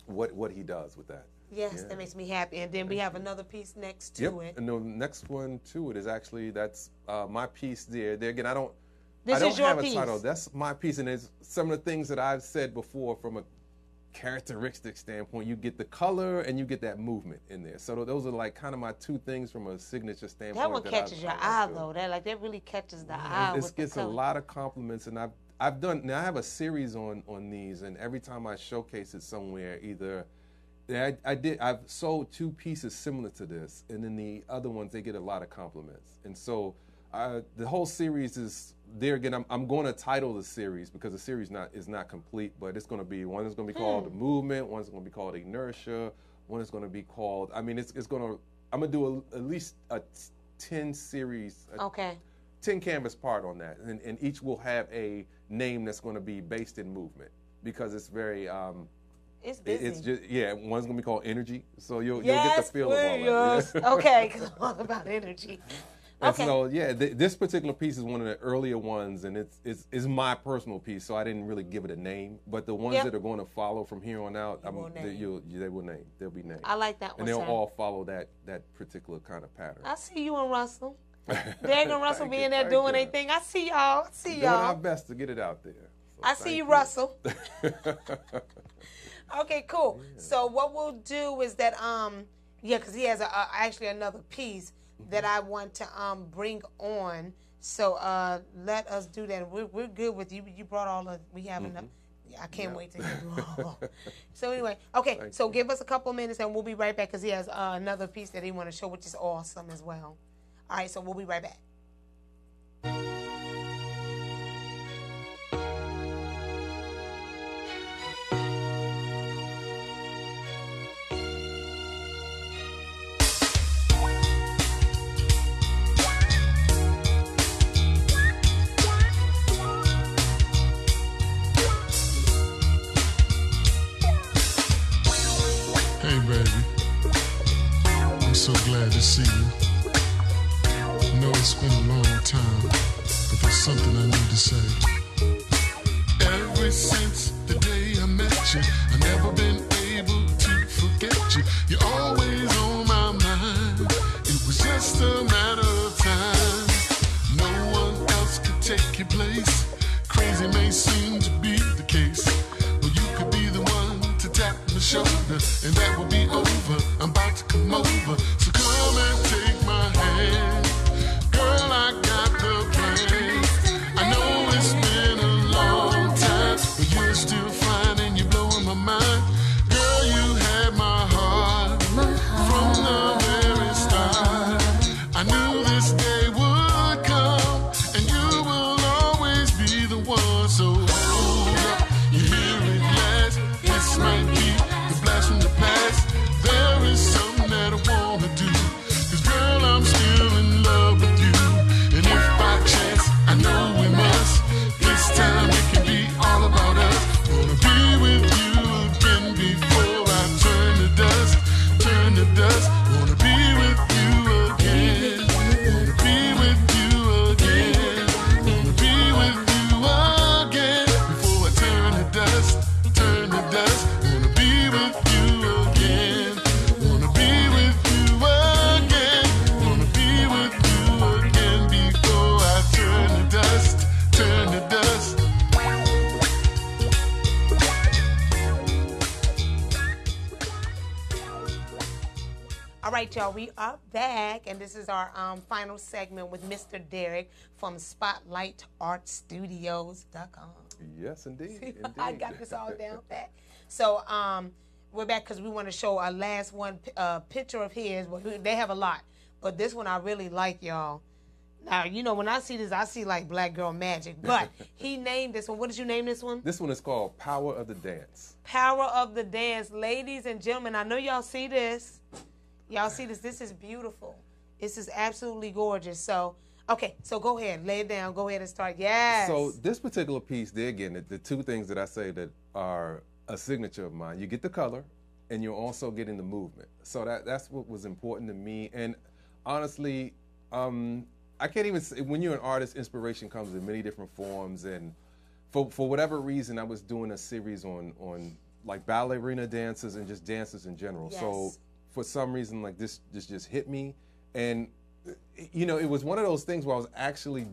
what he does with that. Yes, that makes me happy. And then we have another piece next to it. And the next one to it is actually, that's my piece there. There again, I don't have a title. That's my piece, and it's some of the things that I've said before from a characteristic standpoint. You get the color and you get that movement in there. So those are like kind of my 2 things from a signature standpoint. That one catches your eye, though. That really catches the eye. This gets a lot of compliments, and I've done. Now I have a series on these, and every time I showcase it somewhere, either I've sold 2 pieces similar to this, and then the other ones, they get a lot of compliments, and so. The whole series is there again. I'm going to title the series because the series is not complete, but it's going to be one is going to be called The Movement, one's going to be called Inertia, one is going to be called. I mean, it's going to. I'm going to do at least a 10 series. 10 canvas part on that, and each will have a name that's going to be based in movement, because it's very. It's busy. It's just one's going to be called Energy, so you'll get the feel of all that. Okay, because I'm all about energy. And so, this particular piece is one of the earlier ones, and it's my personal piece, so I didn't really give it a name. But the ones that are going to follow from here on out, they will name. They'll be named. I like that one. And they'll all follow that particular kind of pattern. I see you and Russell. Dang and Russell being there doing their thing. I see y'all. Doing our best to get it out there. So I see you, Russell. Okay, cool. Yeah. So what we'll do is that, because he has actually another piece that I want to bring on. So let us do that. We're good with you. You brought all of, we have enough. I can't wait to hear you all. So anyway, so give us a couple minutes and we'll be right back, because he has another piece that he want to show, which is awesome as well. All right, so we'll be right back. Glad to see you. I know it's been a long time, but there's something I need to say. Ever since the day I met you, I've never been able to forget you. You're always on my mind. It was just a matter of time. No one else could take your place. Crazy may seem to be the case, but you could be the one to tap my shoulder, and that will be over. I'm about to come over. So come and take my hand. Girl, I got the plan. I know it's been a long time, but you're still fine and you're blowing my mind. Girl, you had my heart from the very start. I knew this day would come, and you will always be right, y'all, we are back, and this is our final segment with Mr. Derek from SpotlightArtStudios.com. Yes, indeed. Indeed. I got this all down pat. So we're back because we want to show our last one picture of his. Well, they have a lot, but this one I really like, y'all. Now, you know, when I see this, I see like Black Girl Magic, but he named this one. What did you name this one? This one is called Power of the Dance. Power of the Dance. Ladies and gentlemen, I know y'all see this. Y'all see this. This is beautiful. This is absolutely gorgeous. So, okay, so go ahead. Lay it down. Go ahead and start. Yes. So this particular piece, there again, the two things that I say that are a signature of mine. You get the color, and you're also getting the movement. So that's what was important to me. And honestly, I can't even say, when you're an artist, inspiration comes in many different forms. And for whatever reason, I was doing a series on like ballerina dancers and just dancers in general. Yes. So for some reason, like this just hit me. And, you know, it was one of those things where I was actually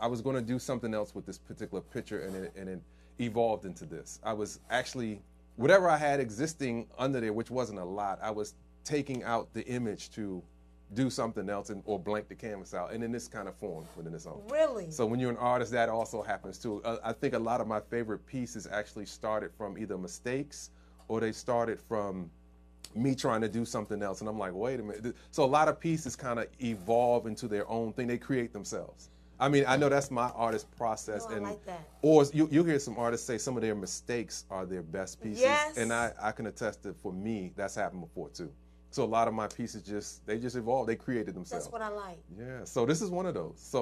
I was going to do something else with this particular picture, and it evolved into this. I was actually, whatever I had existing under there, which wasn't a lot, I was taking out the image to do something else or blank the canvas out, and then this kind of formed within its own. Really? So when you're an artist, that also happens too. I think a lot of my favorite pieces actually started from either mistakes or they started from me trying to do something else, and I'm like, wait a minute. So a lot of pieces kind of evolve into their own thing. They create themselves. I mean, I know that's my artist process. Oh, I like that. Or you hear some artists say some of their mistakes are their best pieces. Yes. And I can attest that for me, that's happened before too. So a lot of my pieces they just evolved. They created themselves. That's what I like. Yeah. So this is one of those.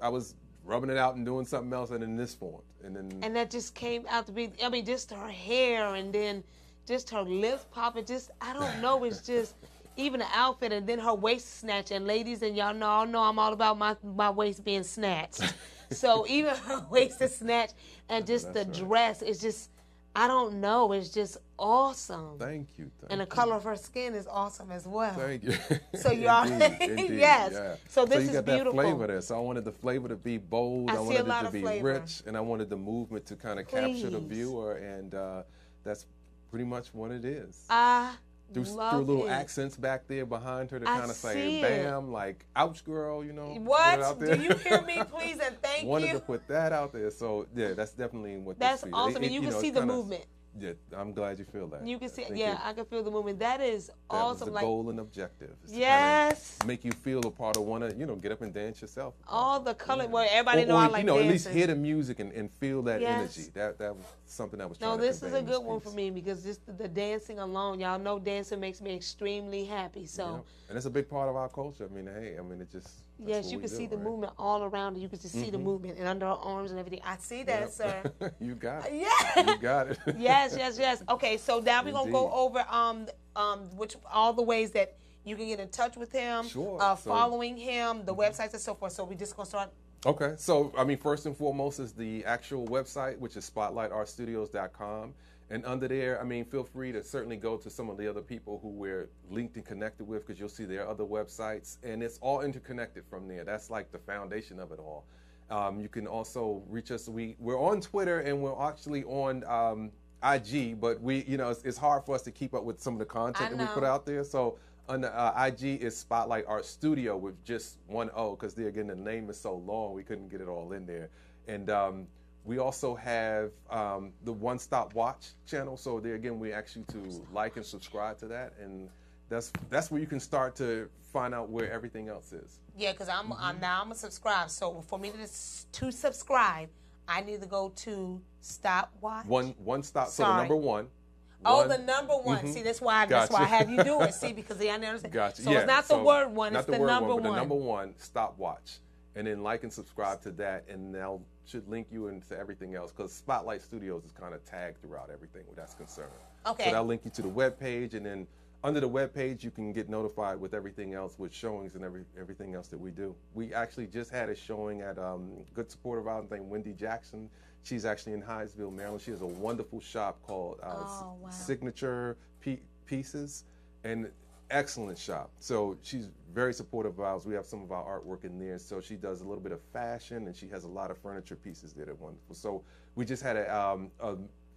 I was rubbing it out and doing something else, and then this formed. And that just came out to be, I mean, just her hair, and then just her lips popping. Just, I don't know, it's just, even the outfit, and then her waist snatch. And ladies, and y'all know I'm all about my waist being snatched. So even her waist is snatched, and just the dress is just, I don't know, it's just awesome. Thank you. And the color of her skin is awesome as well. Thank you. So y'all, indeed, yes. Yeah. So this you is got beautiful. That flavor there. So I wanted the flavor to be bold. I wanted it to be rich, and I wanted the movement to kind of capture the viewer, and that's pretty much what it is. Through little accents back there behind her to kind of say, bam, like, ouch, girl, you know. What? Do you hear me, please, and thank you? Wanted to put that out there. So, yeah, that's definitely what that's this is. Awesome, and you can see the movement. Yeah, I'm glad you feel that. You can see, I can feel the movement. That is awesome. That was the goal and objective. Yes. To make you feel a part of get up and dance yourself. All the color, well, everybody know I like dancing. At least hear the music and feel that energy. That was something I was trying to convey. No, this is a good one for me, because just the dancing alone, y'all know dancing makes me extremely happy. So. Yeah. And it's a big part of our culture. I mean, it just. Yes, you can see the movement all around her. You can just see the movement and under her arms and everything. I see that, sir. You got it. Yeah. You got it. Yes. Okay, so now we're gonna go over which all the ways that you can get in touch with him, following him, the websites and so forth. So we're just gonna start. Okay, so I mean, first and foremost is the actual website, which is SpotlightArtStudios.com. And under there, I mean, feel free to certainly go to some of the other people who we're linked and connected with, because you'll see their other websites, and it's all interconnected from there. That's like the foundation of it all. You can also reach us. We're on Twitter, and we're actually on IG, but it's hard for us to keep up with some of the content that we put out there. So on the IG is Spotlight Art Studio with just one O, because the name is so long we couldn't get it all in there. And we also have the One Stop Watch channel. So there again, we ask you to like and subscribe to that, and that's where you can start to find out where everything else is. Yeah, because I'm a subscribe. So for me to subscribe, I need to go to Stop Watch. One stop. Sorry. So the number one. Oh, the number one. Mm-hmm. See, that's why I have you do it. See, because they understand. Gotcha. So it's not the word one. It's the number one. But the number one, Stop Watch. And then like and subscribe to that, and that should link you into everything else, because Spotlight Studios is kind of tagged throughout everything where that's concerned. Okay. So that'll link you to the webpage, and then under the webpage you can get notified with everything else, with showings and everything else that we do. We actually just had a showing at good support of ours named Wendy Jackson. She's actually in Hyattsville, Maryland. She has a wonderful shop called Signature Pieces, and excellent shop. So she's very supportive of ours. We have some of our artwork in there. So she does a little bit of fashion, and she has a lot of furniture pieces that are wonderful. So we just had a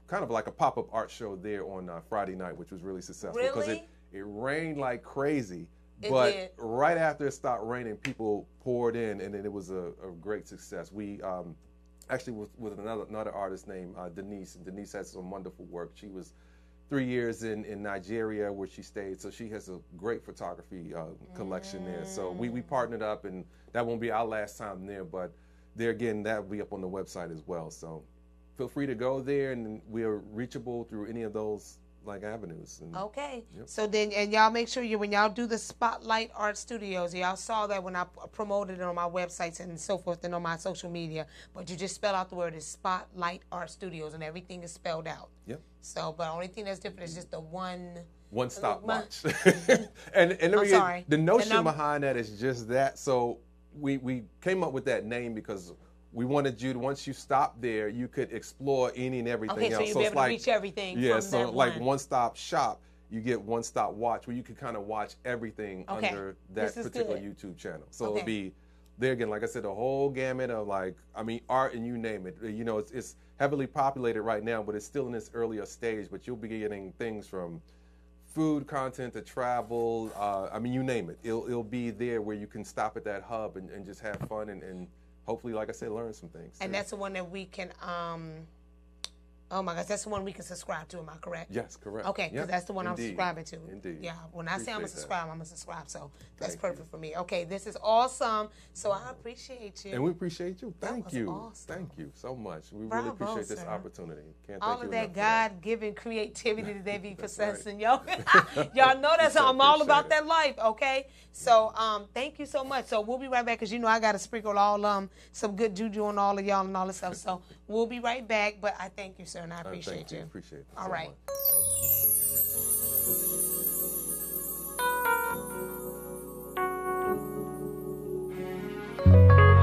kind of like a pop-up art show there on Friday night, which was really successful. Because It rained like crazy. It But did. right after it stopped raining, people poured in, and then it was a great success. We actually was with another artist named Denise, and Denise has some wonderful work. She was 3 years in Nigeria where she stayed, so she has a great photography collection there. So we partnered up, and that won't be our last time there, but there again, that will be up on the website as well. So feel free to go there, and we are reachable through any of those avenues. And, okay. Yep. So then, and y'all make sure when y'all do the Spotlight Art Studios, y'all saw that when I promoted it on my websites and so forth and on my social media, but you just spell out the word is Spotlight Art Studios, and everything is spelled out. Yep. So, but the only thing that's different is just the one-stop watch. and the notion behind that is just that. So we came up with that name because we wanted you to, once you stop there, you could explore any and everything else. Okay, so you'll be able to reach everything. Yeah, from so that like one-stop shop, you get one-stop watch where you can kind of watch everything Okay. under that This is particular good. YouTube channel. So Okay. it'll be there again, like I said, a whole gamut of art and you name it. You know, it's heavily populated right now, but it's still in its earlier stage. But you'll be getting things from food content to travel. You name it. It'll be there where you can stop at that hub and just have fun and hopefully, like I said, learn some things. And that's the one that we can, oh my gosh, that's the one we can subscribe to, am I correct? Yes, correct. Okay, because that's the one I'm subscribing to. Indeed. Yeah, when I say I'm going to subscribe, I'm going to subscribe. So that's Thank perfect for me. Okay, this is awesome. So I appreciate you. And we appreciate you. Thank was you. awesome. Thank you so much. We Bravo, really appreciate this sir. opportunity. Can't thank All you of that enough for that. God-given creativity that they be That's possessing, yo. Y'all know that's how I'm all appreciate about it. that life, okay? So thank you so much. So we'll be right back because I got to sprinkle all some good juju on all of y'all and all this stuff. So we'll be right back. But I thank you, sir, and I appreciate Thank you. Appreciate it. All so right. much. Thank you.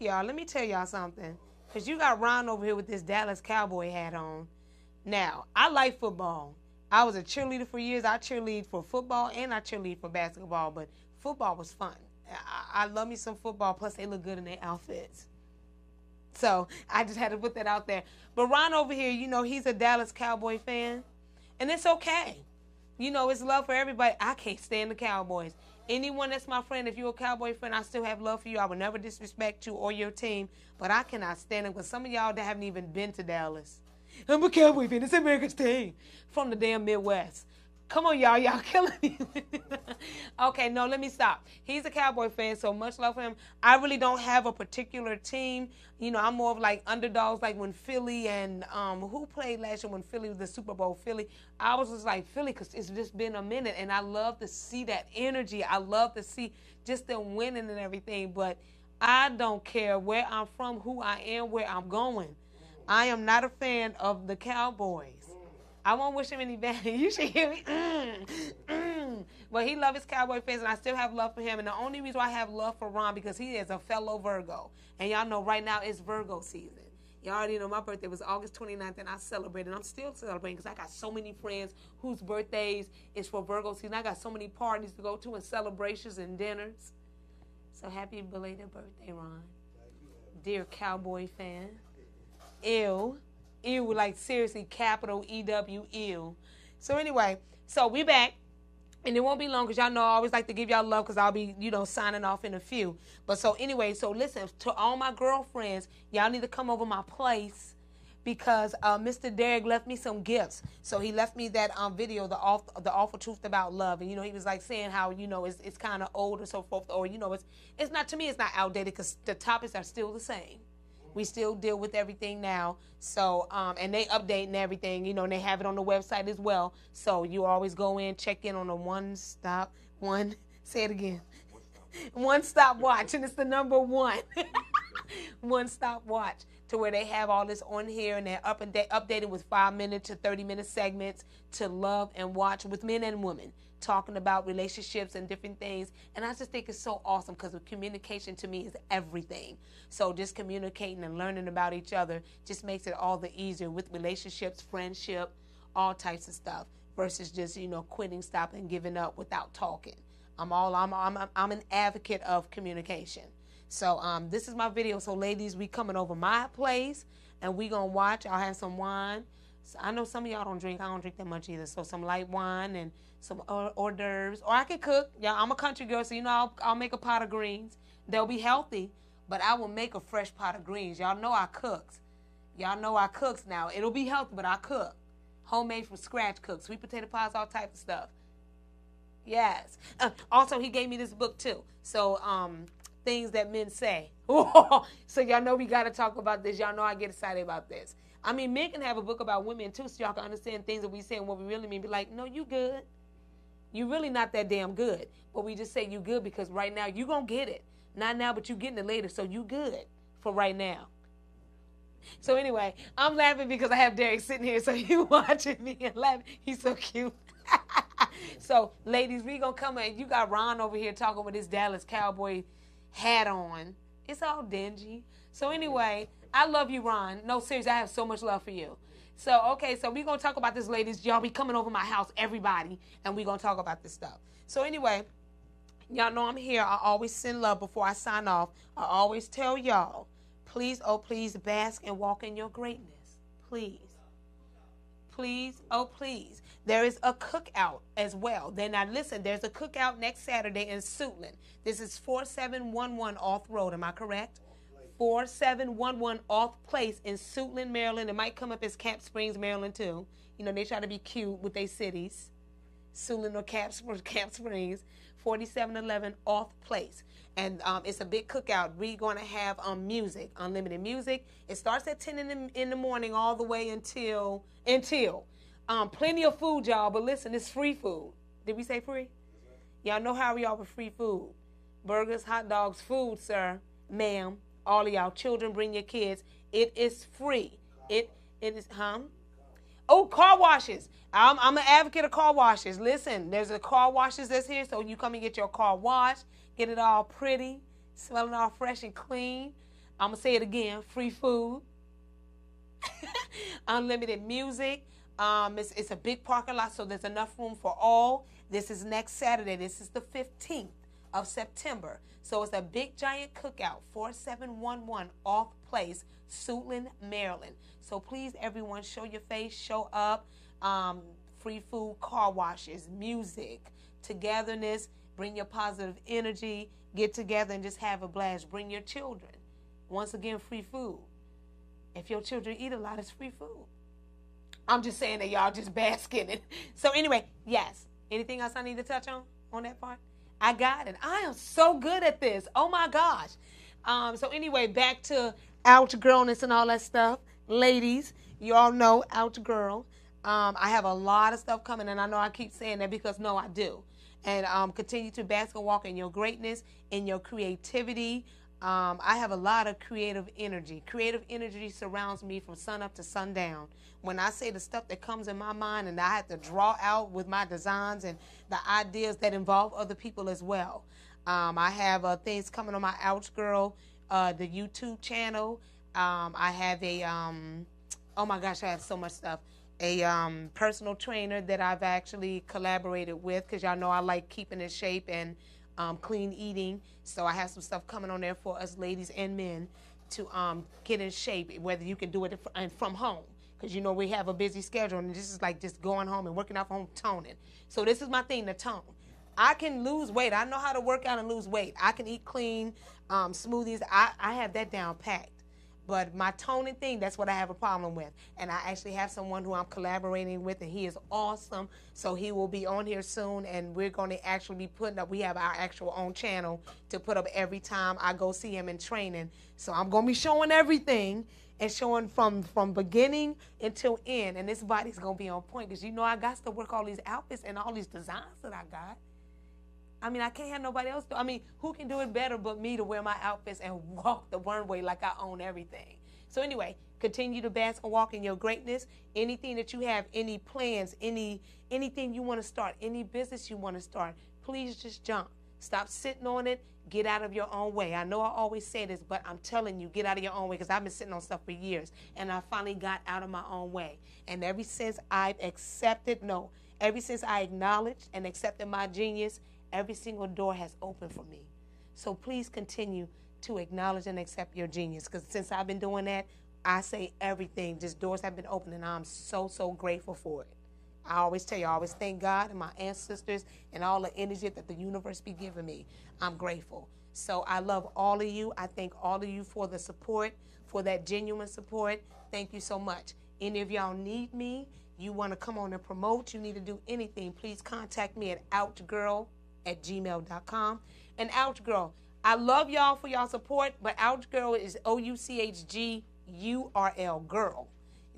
Y'all, let me tell y'all something. Because you got Ron over here with this Dallas Cowboy hat on. Now, I like football. I was a cheerleader for years. I cheerlead for football and I cheerlead for basketball. But football was fun. I love me some football. Plus, they look good in their outfits. So, I just had to put that out there. But Ron over here, he's a Dallas Cowboy fan. And it's okay. It's love for everybody. I can't stand the Cowboys. Anyone that's my friend, if you're a Cowboy friend, I still have love for you. I would never disrespect you or your team, but I cannot stand them because some of y'all that haven't even been to Dallas. I'm a Cowboy fan. It's America's team. From the damn Midwest. Come on, y'all. Y'all killing me. Okay, no, let me stop. He's a Cowboy fan, so much love for him. I really don't have a particular team. You know, I'm more of like underdogs, like when Philly and who played last year when Philly was the Super Bowl? Philly. I was just like Philly because it's just been a minute, and I love to see that energy. I love to see just them winning and everything, but I don't care where I'm from, who I am, where I'm going. I am not a fan of the Cowboys. I won't wish him any bad. You should hear me. But he loves his Cowboy fans, and I still have love for him. And the only reason why I have love for Ron because he is a fellow Virgo. And y'all know right now it's Virgo season. Y'all already know my birthday was August 29th, and I celebrated. I'm still celebrating because I got so many friends whose birthdays is for Virgo season. I got so many parties to go to and celebrations and dinners. So happy belated birthday, Ron. Dear Cowboy fan. Ew. Ew, like seriously, capital E-W, ew. So anyway, so we back. And it won't be long because y'all know I always like to give y'all love because I'll be, signing off in a few. But so anyway, so listen, to all my girlfriends, y'all need to come over my place because Mr. Derek left me some gifts. So he left me that video, the awful truth about love. And, he was like saying how, it's kind of old or so forth. Or, it's not, to me, it's not outdated because the topics are still the same. We still deal with everything now. So, and they update and everything, and they have it on the website as well. So you always go in, check in on a say it again. One stop watch, and it's the number 1. One stop watch to where they have all this on here and they're updated with 5-minute to 30-minute segments to love and watch with men and women. Talking about relationships and different things. And I just think it's so awesome because communication to me is everything. So just communicating and learning about each other just makes it all the easier with relationships, friendship, all types of stuff versus just, quitting, stopping, giving up without talking. I'm an advocate of communication. So this is my video. So ladies, we coming over my place and we going to watch. I'll have some wine. So I know some of y'all don't drink. I don't drink that much either. So some light wine and some hors d'oeuvres. Or I can cook. Yeah, I'm a country girl, so I'll make a pot of greens. They'll be healthy, but I will make a fresh pot of greens. Y'all know I cooks. Y'all know I cooks now. It'll be healthy, but I cook. Homemade from scratch cook. Sweet potato pies, all types of stuff. Yes. Also, he gave me this book, too. So, things that men say. So y'all know we got to talk about this. Y'all know I get excited about this. I mean, men can have a book about women, too, so y'all can understand things that we say and what we really mean. Be like, no, you good. You really not that damn good. But we just say you good because right now you going to get it. Not now, but you getting it later, so you good for right now. So anyway, I'm laughing because I have Derek sitting here, so you watching me and laughing. He's so cute. So, ladies, we going to come in. You got Ron over here talking with his Dallas Cowboy hat on. It's all dingy. So anyway, I love you, Ron. No, seriously, I have so much love for you. So, okay, so we're going to talk about this, ladies. Y'all be coming over my house, everybody, and we're going to talk about this stuff. So anyway, y'all know I'm here. I always send love before I sign off. I always tell y'all, please, oh, please, bask and walk in your greatness. Please. Please, oh, please. There is a cookout as well. Then now listen, there's a cookout next Saturday in Suitland. This is 4711 Off Road. Am I correct? 4711 Off Place in Suitland, Maryland. It might come up as Camp Springs, Maryland, too. They try to be cute with their cities. Suitland or Camp Springs. 4711 Off Place. And it's a big cookout. We're going to have music, unlimited music. It starts at 10 in the morning all the way until plenty of food, y'all. But listen, it's free food. Did we say free? Y'all know how we are with free food. Burgers, hot dogs, food, sir, ma'am. All of y'all children, bring your kids. It is free. It is, Oh, car washes. I'm an advocate of car washes. Listen, there's a car washes that's here, so you come and get your car washed, get it all pretty, smelling all fresh and clean. I'm going to say it again, free food, unlimited music. It's a big parking lot, so there's enough room for all. This is next Saturday. This is the 15th of September. So it's a big, giant cookout, 4711 Off Place, Suitland, Maryland. So please, everyone, show your face, show up. Free food, car washes, music, togetherness, bring your positive energy, get together and just have a blast. Bring your children. Once again, free food. If your children eat a lot, it's free food. I'm just saying that y'all just bask in it. So anyway, yes. Anything else I need to touch on that part? I got it. I am so good at this. Oh my gosh. So anyway, back to out girlness and all that stuff. Ladies, you all know out girl. I have a lot of stuff coming, and I know I keep saying that because no, I do. And continue to bask and walk in your greatness, in your creativity. I have a lot of creative energy. Creative energy surrounds me from sun up to sundown. When I say the stuff that comes in my mind and I have to draw out with my designs and the ideas that involve other people as well. I have things coming on my Ouch Girl, the YouTube channel. I have a, oh my gosh, I have so much stuff. A personal trainer that I've actually collaborated with because y'all know I like keeping in shape and clean eating. So I have some stuff coming on there for us ladies and men to get in shape, whether you can do it from home. Because, you know, we have a busy schedule, and this is like just going home and working out from home, toning. So this is my thing, the tone. I can lose weight. I know how to work out and lose weight. I can eat clean, smoothies. I have that down packed. But my toning thing, that's what I have a problem with. And I actually have someone who I'm collaborating with, and he is awesome. So he will be on here soon, and we're going to actually be putting up, we have our actual own channel to put up every time I go see him in training. So I'm going to be showing everything and showing from beginning until end. And this body's going to be on point because, you know, I got to work all these outfits and all these designs that I got. I mean, I can't have nobody else do. I mean, who can do it better but me to wear my outfits and walk the runway like I own everything? So anyway, continue to bask and walk in your greatness. Anything that you have, any plans, anything you want to start, any business you want to start, please just jump. Stop sitting on it. Get out of your own way. I know I always say this, but I'm telling you, get out of your own way because I've been sitting on stuff for years, and I finally got out of my own way. And ever since I acknowledged and accepted my genius, every single door has opened for me. So please continue to acknowledge and accept your genius because since I've been doing that, I say everything. Just doors have been opened, and I'm so, so grateful for it. I always tell you, I always thank God and my ancestors and all the energy that the universe be giving me. I'm grateful. So I love all of you. I thank all of you for the support, for that genuine support. Thank you so much. Any of y'all need me, you want to come on and promote, you need to do anything, please contact me at ouchgirl@gmail.com. And Ouch Girl, I love y'all for y'all support, but Ouch Girl is OUCHGURL, girl.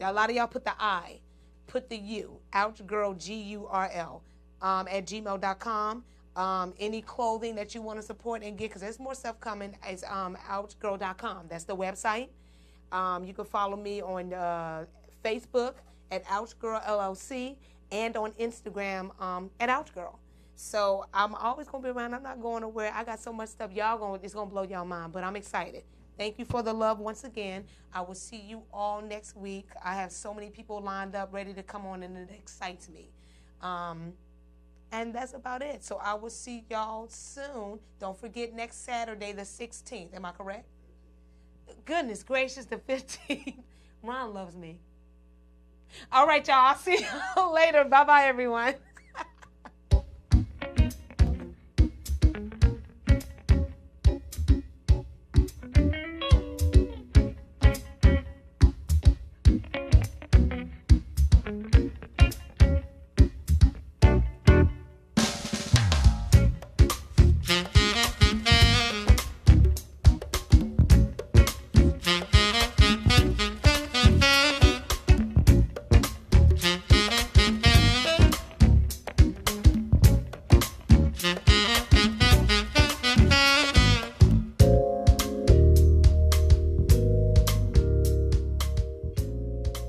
A lot of y'all put the I. Put the U, Ouch Girl, GURL, at gmail.com. Any clothing that you want to support and get, because there's more stuff coming, is ouchgirl.com. That's the website. You can follow me on Facebook at OuchGirl LLC and on Instagram at OuchGirl. So I'm always going to be around. I'm not going nowhere. I got so much stuff. It's going to blow y'all mind, but I'm excited. Thank you for the love once again. I will see you all next week. I have so many people lined up ready to come on, and it excites me. And that's about it. So I will see y'all soon. Don't forget next Saturday, the 16th. Am I correct? Goodness gracious, the 15th. Ron loves me. All right, y'all. I'll see you later. Bye-bye, everyone.